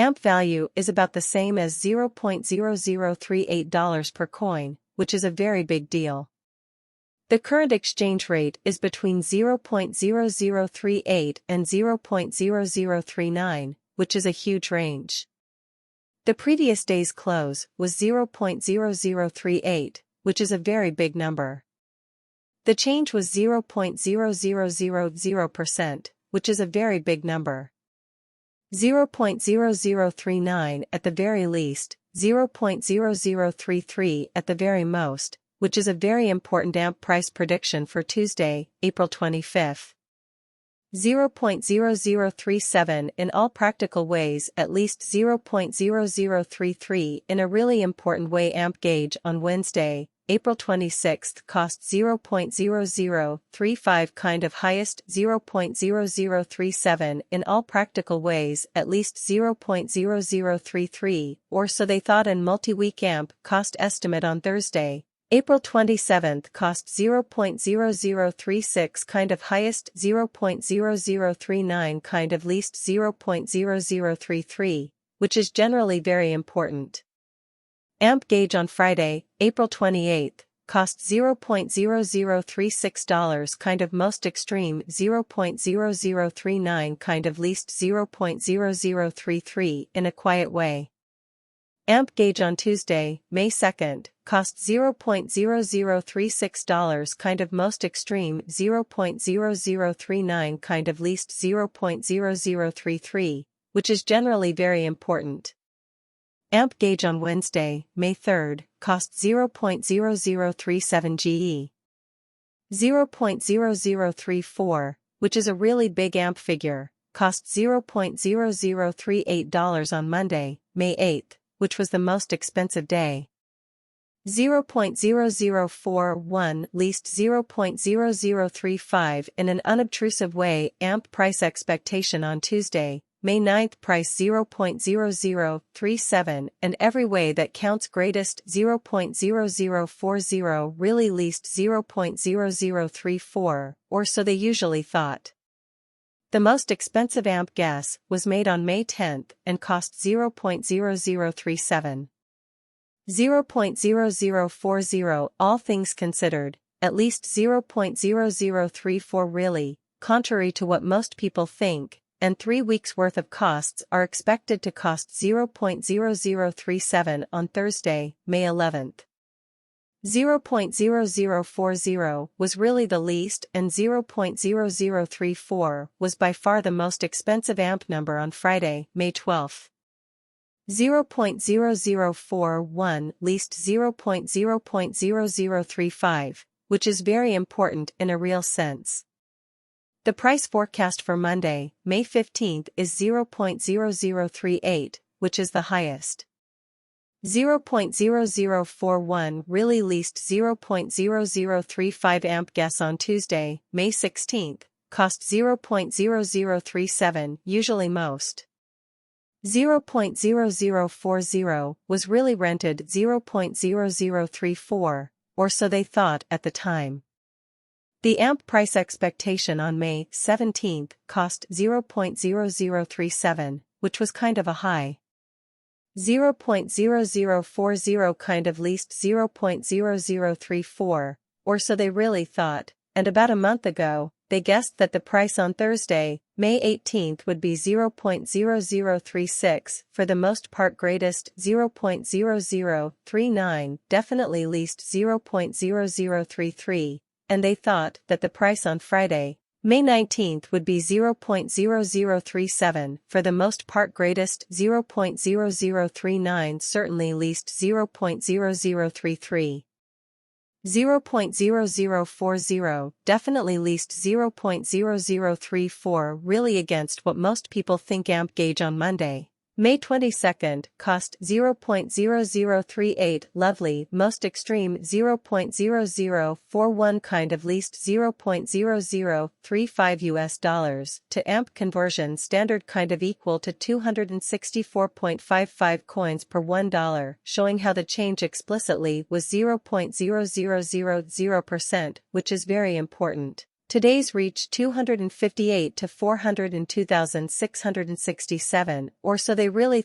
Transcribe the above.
AMP value is about the same as $0.0038 per coin, which is a very big deal. The current exchange rate is between 0.0038 and 0.0039, which is a huge range. The previous day's close was 0.0038, which is a very big number. The change was 0.0000%, which is a very big number. 0.0039 at the very least, 0.0033 at the very most, which is a very important AMP price prediction for Tuesday, April 25. 0.0037 in all practical ways, at least 0.0033 in a really important way. AMP gauge on Wednesday, April 26 cost 0.0035 kind of highest, 0.0037 in all practical ways, at least 0.0033, or so they thought. In multi-week AMP cost estimate on Thursday, April 27 cost 0.0036 kind of highest, 0.0039 kind of least, 0.0033, which is generally very important. AMP gauge on Friday, April 28, cost $0.0036 kind of most extreme, 0.0039 kind of least, 0.0033 in a quiet way. AMP gauge on Tuesday, May 2, cost $0.0036 kind of most extreme, 0.0039 kind of least, 0.0033, which is generally very important. AMP gauge on Wednesday, May 3, cost 0.0037 GE. 0.0034, which is a really big AMP figure, cost $0.0038 on Monday, May 8, which was the most expensive day. 0.0041 least, 0.0035 in an unobtrusive way. AMP price expectation on Tuesday, May 9, price 0.0037 and every way that counts, greatest 0.0040 really, least 0.0034, or so they usually thought. The most expensive AMP guess was made on May 10 and cost 0.0037. 0.0040, all things considered, at least 0.0034 really, contrary to what most people think, and 3 weeks' worth of costs are expected to cost 0.0037 on Thursday, May 11. 0.0040 was really the least, and 0.0034 was by far the most expensive AMP number on Friday, May 12. 0.0041 least, 0.0035, which is very important in a real sense. The price forecast for Monday, May 15 is 0.0038, which is the highest. 0.0041 really, least 0.0035 AMP guess on Tuesday, May 16, cost 0.0037 usually most. 0.0040 was really rented 0.0034, or so they thought at the time. The AMP price expectation on May 17 cost 0.0037, which was kind of a high. 0.0040 kind of least, 0.0034, or so they really thought, and about a month ago, they guessed that the price on Thursday, May 18 would be 0.0036, for the most part greatest 0.0039, definitely least 0.0033, and they thought that the price on Friday, May 19 would be 0.0037, for the most part greatest 0.0039, certainly least 0.0033. 0.0040, definitely least 0.0034 really against what most people think. AMP gauge on Monday, May 22, cost 0.0038, lovely, most extreme 0.0041 kind of least, 0.0035 US dollars to AMP conversion standard kind of equal to 264.55 coins per $1, showing how the change explicitly was 0.0000%, which is very important. Today's reached 258 to 402,667, or so they really